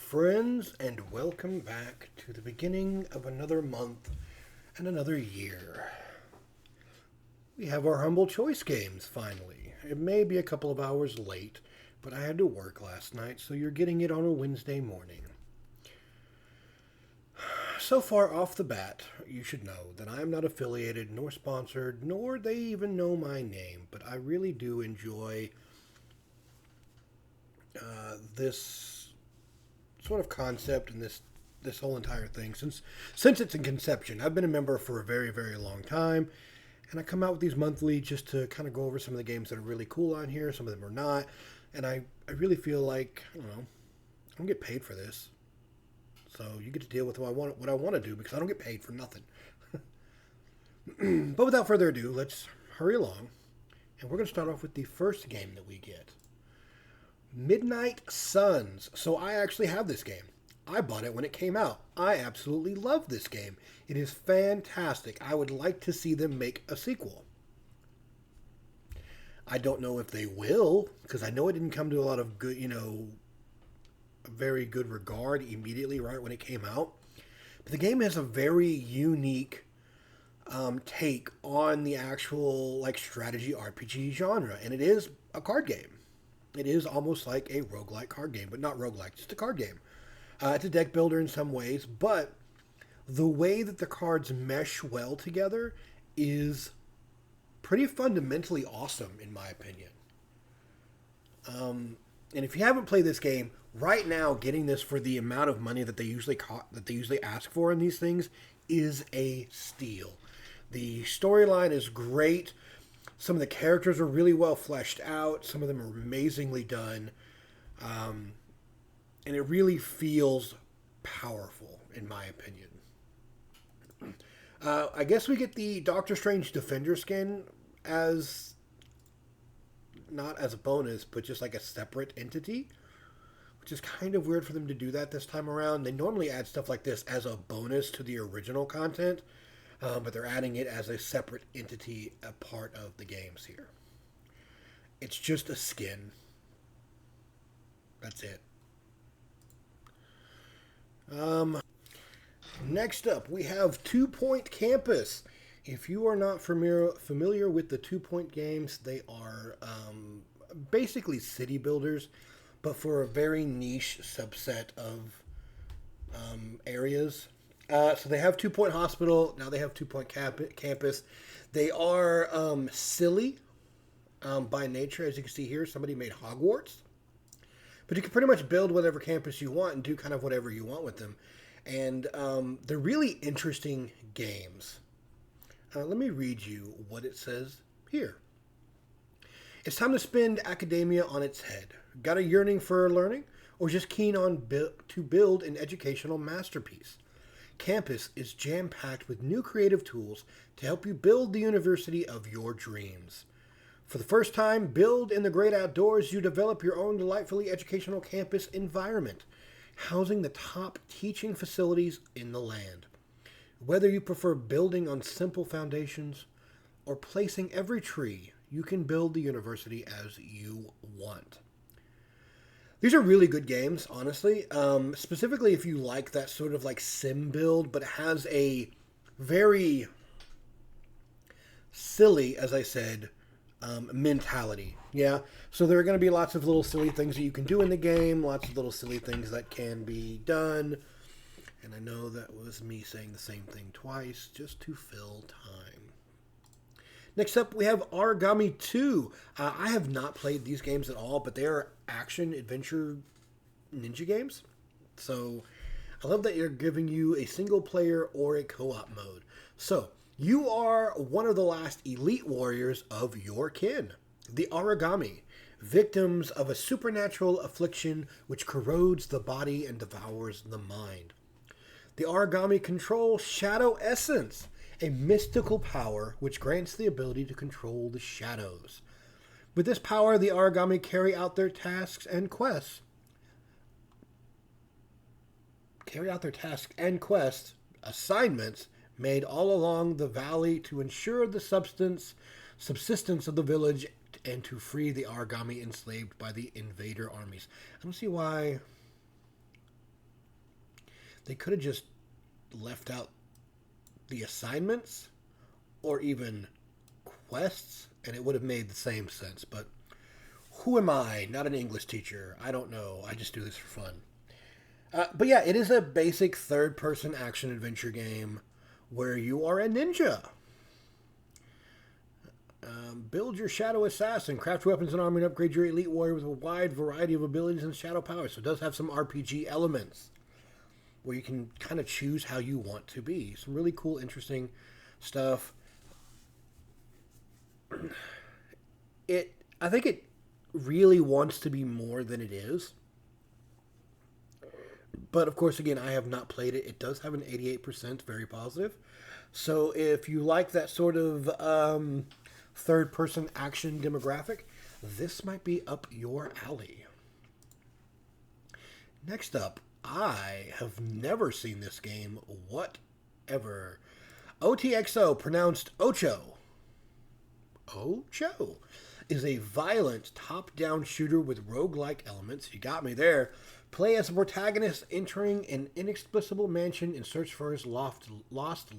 friends, and welcome back to the beginning of another month and another year. We have our Humble Choice games finally. It may be a couple of hours late, but I had to work last night, so you're getting it on a Wednesday morning. So far off the bat, you should know that I am not affiliated nor sponsored, nor they even know my name, but I really do enjoy this sort of concept and this whole entire thing since it's in conception. I've been a member for a very, very long time, and I come out with these monthly just to kind of go over some of the games that are really cool on here. Some of them are not, and I really feel like, I don't get paid for this, so you get to deal with what I want to do, because I don't get paid for nothing. But without further ado, let's hurry along, and we're going to start off with the first game that we get. Midnight Suns. So I actually have this game. I bought it when it came out. I absolutely love this game. It is fantastic. I would like to see them make a sequel. I don't know if they will, because I know it didn't come to a lot of good, a very good regard immediately right when it came out. But the game has a very unique take on the actual strategy RPG genre, and it is a card game. It is almost like a roguelike card game, but not roguelike, just a card game. It's a deck builder in some ways, but the way that the cards mesh well together is pretty fundamentally awesome, in my opinion. And if you haven't played this game, right now, getting this for the amount of money that they usually ask for in these things is a steal. The storyline is great. Some of the characters are really well fleshed out. Some of them are amazingly done. And it really feels powerful, in my opinion. I guess we get the Doctor Strange Defender skin as, not as a bonus, but just like a separate entity, which is kind of weird for them to do that this time around. They normally add stuff like this as a bonus to the original content. But they're adding it as a separate entity, a part of the games here. It's just a skin. That's it. Next up, we have 2 Point Campus. If you are not familiar with the 2 Point games, they are basically city builders, but for a very niche subset of areas. So they have 2 Point Hospital. Now they have 2 Point Campus. They are silly by nature. As you can see here, somebody made Hogwarts. But you can pretty much build whatever campus you want and do kind of whatever you want with them. And they're really interesting games. Let me read you what it says here. It's time to spin academia on its head. Got a yearning for learning? Or just keen on to build an educational masterpiece? Campus is jam-packed with new creative tools to help you build the university of your dreams. For the first time, build in the great outdoors, you develop your own delightfully educational campus environment, housing the top teaching facilities in the land. Whether you prefer building on simple foundations or placing every tree, you can build the university as you want. These are really good games, honestly. Specifically if you like that sort of sim build, but it has a very silly, as I said, mentality. Yeah, so there are going to be lots of little silly things that you can do in the game, lots of little silly things that can be done. And I know that was me saying the same thing twice, just to fill time. Next up, we have Origami 2. I have not played these games at all, but they are action-adventure ninja games. So I love that you're giving you a single-player or a co-op mode. So you are one of the last elite warriors of your kin, the Origami, victims of a supernatural affliction which corrodes the body and devours the mind. The Origami control Shadow Essence, a mystical power which grants the ability to control the shadows. With this power, the Origami carry out their tasks and quests. Assignments made all along the valley to ensure the subsistence of the village and to free the Origami enslaved by the invader armies. I don't see why They could have just left out the assignments or even quests, and it would have made the same sense. But who am I? Not an English teacher. I don't know. I just do this for fun. But yeah, it is a basic third-person action adventure game where you are a ninja. Build your Shadow Assassin, craft weapons and armor, and upgrade your Elite Warrior with a wide variety of abilities and shadow powers. So it does have some RPG elements where you can kind of choose how you want to be. Some really cool, interesting stuff. I think it really wants to be more than it is. But of course, again, I have not played it. It does have an 88%, very positive. So if you like that sort of third-person action demographic, this might be up your alley. Next up, I have never seen this game whatever. OTXO, pronounced Ocho. Ocho is a violent top-down shooter with roguelike elements. You got me there. Play as a protagonist entering an inexplicable mansion in search for his lost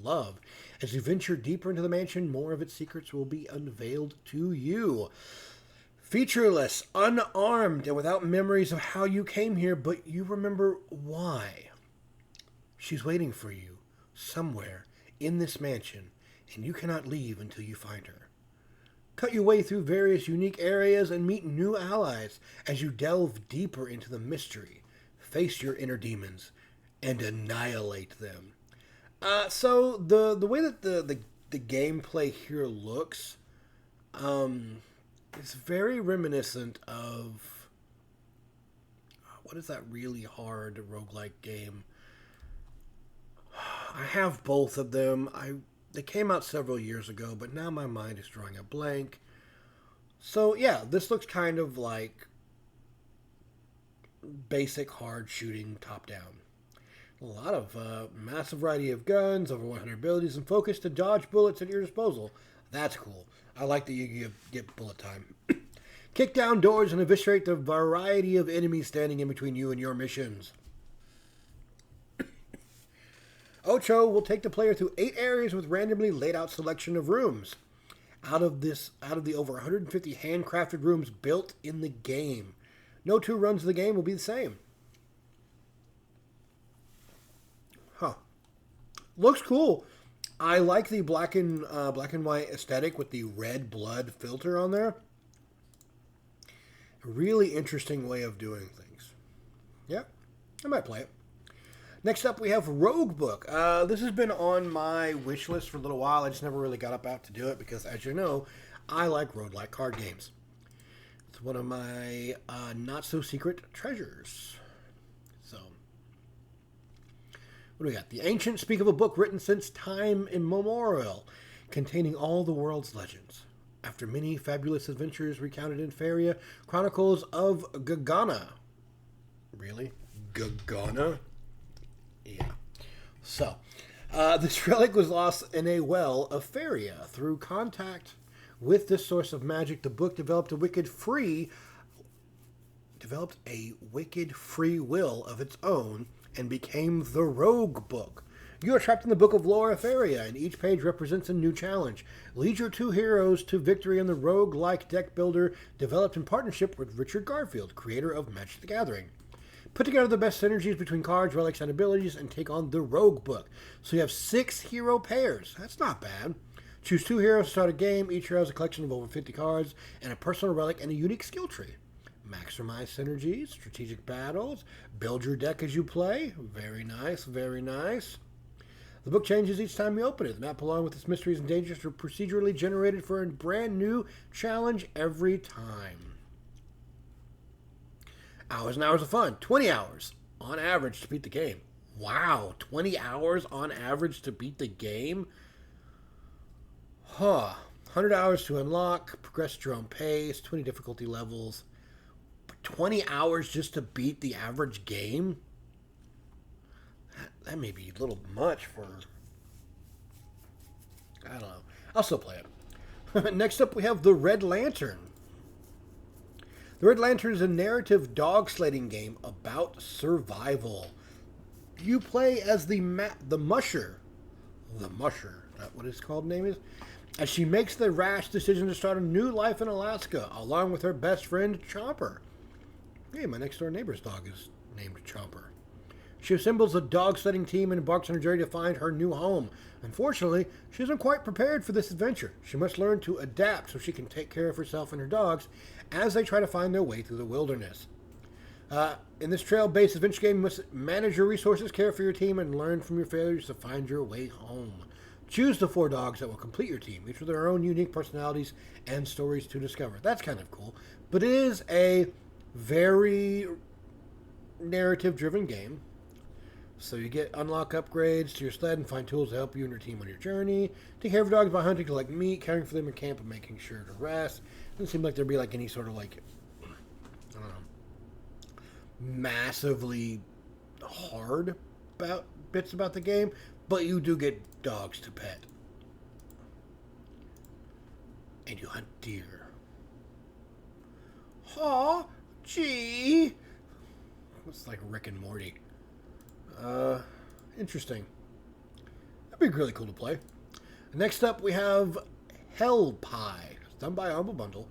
love. As you venture deeper into the mansion, more of its secrets will be unveiled to you. Featureless, unarmed, and without memories of how you came here, but you remember why. She's waiting for you somewhere in this mansion, and you cannot leave until you find her. Cut your way through various unique areas and meet new allies as you delve deeper into the mystery. Face your inner demons and annihilate them. So the way that the gameplay here looks, it's very reminiscent of what is that really hard roguelike game? I have both of them. They came out several years ago, but now my mind is drawing a blank. So yeah, this looks kind of like basic hard shooting top down. A lot of massive variety of guns, over 100 abilities, and focus to dodge bullets at your disposal. That's cool. I like that you get bullet time. Kick down doors and eviscerate the variety of enemies standing in between you and your missions. Ocho will take the player through 8 areas with randomly laid out selection of rooms. Out of the over 150 handcrafted rooms built in the game, no 2 runs of the game will be the same. Huh. Looks cool. I like the black and white aesthetic with the red blood filter on there. A really interesting way of doing things. Yeah, I might play it. Next up, we have Rogue Book. This has been on my wish list for a little while. I just never really got up out to do it because, as you know, I like roguelike card games. It's one of my not-so-secret treasures. So, what do we got? The ancients speak of a book written since time immemorial, containing all the world's legends. After many fabulous adventures recounted in Faria, Chronicles of Gagana. Really? Gagana? Yeah. So, this relic was lost in a well of Faria. Through contact with this source of magic, the book developed a wicked free will of its own and became the Rogue Book. You are trapped in the Book of Lore of Faria, and each page represents a new challenge. Lead your 2 heroes to victory in the rogue-like deck builder developed in partnership with Richard Garfield, creator of Magic the Gathering. Put together the best synergies between cards, relics, and abilities, and take on the Rogue Book. So you have 6 hero pairs. That's not bad. Choose 2 heroes to start a game. Each hero has a collection of over 50 cards, and a personal relic, and a unique skill tree. Maximize synergies, strategic battles, build your deck as you play. Very nice, very nice. The book changes each time you open it. The map, along with its mysteries and dangers, are procedurally generated for a brand new challenge every time. Hours and hours of fun. 20 hours on average to beat the game. Wow, 20 hours on average to beat the game? Huh. 100 hours to unlock, progress at your own pace, 20 difficulty levels. But 20 hours just to beat the average game? That may be a little much for... I don't know. I'll still play it. Next up, we have The Red Lantern. The Red Lantern is a narrative dog sledding game about survival. You play as the Musher. The Musher. That what his called name is? As she makes the rash decision to start a new life in Alaska, along with her best friend, Chomper. Hey, my next door neighbor's dog is named Chomper. She assembles a dog sledding team and embarks on a journey to find her new home. Unfortunately, she isn't quite prepared for this adventure. She must learn to adapt so she can take care of herself and her dogs as they try to find their way through the wilderness. In this trail-based adventure game, you must manage your resources, care for your team, and learn from your failures to find your way home. Choose the 4 dogs that will complete your team, each with their own unique personalities and stories to discover. That's kind of cool. But it is a very narrative-driven game. So you get unlock upgrades to your sled and find tools to help you and your team on your journey. Take care of your dogs by hunting to collect meat, caring for them in camp, and making sure to rest. Doesn't seem like there'd be like any sort of like, I don't know, massively hard bits about the game, but you do get dogs to pet. And you hunt deer. Aw, gee. It's like Rick and Morty. Interesting. That'd be really cool to play. Next up, we have Hell Pie. It's done by Humble Bundle.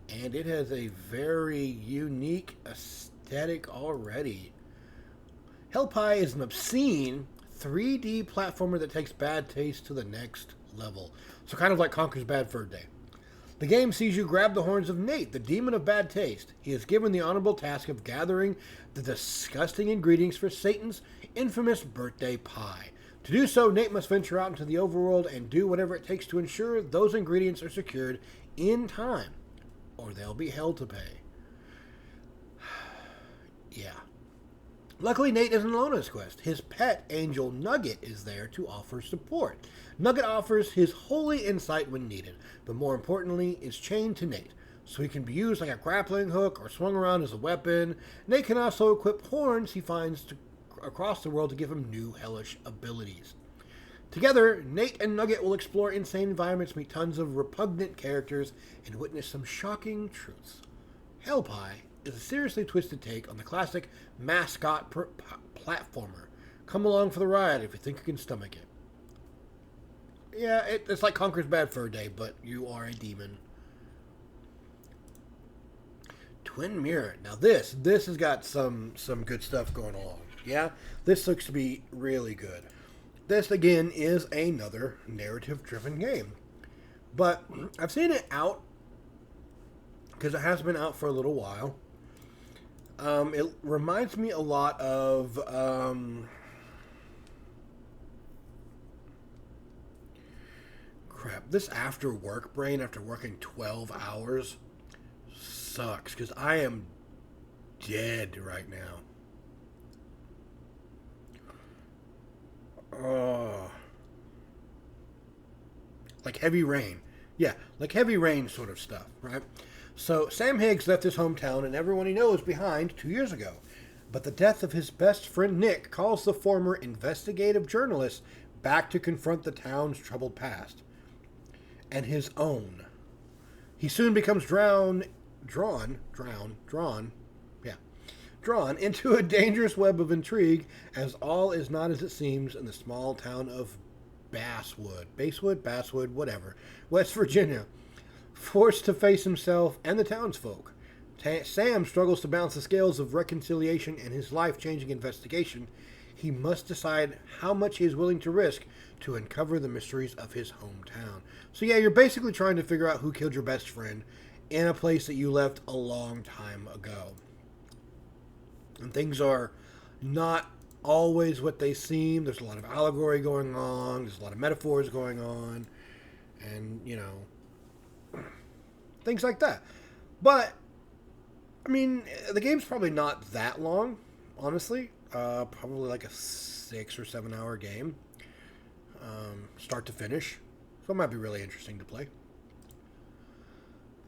And it has a very unique aesthetic already. Hell Pie is an obscene 3D platformer that takes bad taste to the next level. So kind of like Conker's Bad Fur Day. The game sees you grab the horns of Nate, the demon of bad taste. He is given the honorable task of gathering the disgusting ingredients for Satan's infamous birthday pie. To do so, Nate must venture out into the overworld and do whatever it takes to ensure those ingredients are secured in time, or they'll be hell to pay. Yeah. Luckily, Nate isn't alone on his quest. His pet, Angel Nugget, is there to offer support. Nugget offers his holy insight when needed, but more importantly, is chained to Nate, so he can be used like a grappling hook or swung around as a weapon. Nate can also equip horns he finds across the world to give him new hellish abilities. Together, Nate and Nugget will explore insane environments, meet tons of repugnant characters, and witness some shocking truths. Hell Pie is a seriously twisted take on the classic mascot platformer. Come along for the ride if you think you can stomach it. Yeah, it's like Conker's Bad Fur Day, but you are a demon. Twin Mirror. Now this has got some good stuff going along. Yeah, this looks to be really good. This, again, is another narrative-driven game. But I've seen it out, because it has been out for a little while. It reminds me a lot of... This after work brain, after working 12 hours, sucks, because I am dead right now. Like Heavy Rain. Yeah, like Heavy Rain sort of stuff, right? So Sam Higgs left his hometown and everyone he knows behind 2 years ago. But the death of his best friend Nick calls the former investigative journalist back to confront the town's troubled past. And his own. He soon becomes drawn into a dangerous web of intrigue, as all is not as it seems in the small town of Basswood, whatever, West Virginia. Forced to face himself and the townsfolk, Sam struggles to balance the scales of reconciliation and his life-changing investigation. He must decide how much he is willing to risk to uncover the mysteries of his hometown. So yeah, you're basically trying to figure out who killed your best friend in a place that you left a long time ago. And things are not always what they seem. There's a lot of allegory going on. There's a lot of metaphors going on. And, you know, things like that. But, I mean, the game's probably not that long, honestly. Probably like a 6 or 7 hour game. Start to finish. So it might be really interesting to play.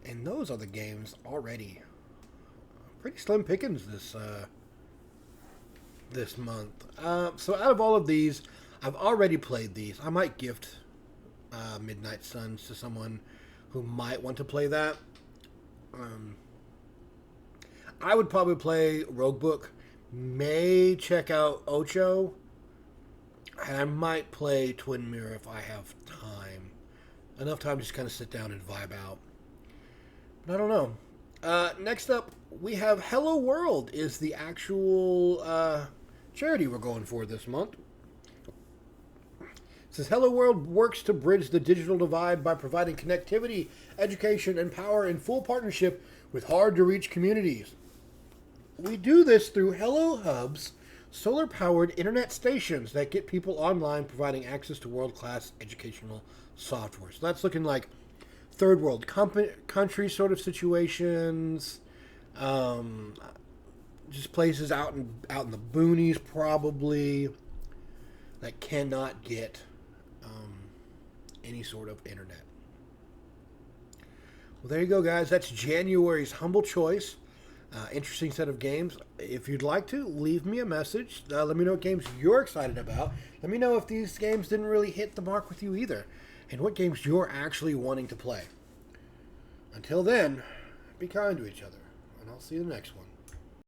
And those are the games already. Pretty slim pickings this month. So out of all of these, I've already played these. I might gift Midnight Suns to someone who might want to play that. I would probably play Roguebook May check out Ocho. And I might play Twin Mirror if I have time. Enough time to just kind of sit down and vibe out. But I don't know. Next up, we have Hello World is the actual charity we're going for this month. It says Hello World works to bridge the digital divide by providing connectivity, education, and power in full partnership with hard-to-reach communities. We do this through Hello Hubs, solar-powered internet stations that get people online, providing access to world-class educational software. So that's looking like third world country sort of situations, just places out in the boonies probably that cannot get any sort of internet. Well, there you go, guys. That's January's Humble Choice. Interesting set of games. If you'd like to, leave me a message. Let me know what games you're excited about. Let me know if these games didn't really hit the mark with you either, and what games you're actually wanting to play. Until then, be kind to each other, and I'll see you in the next one.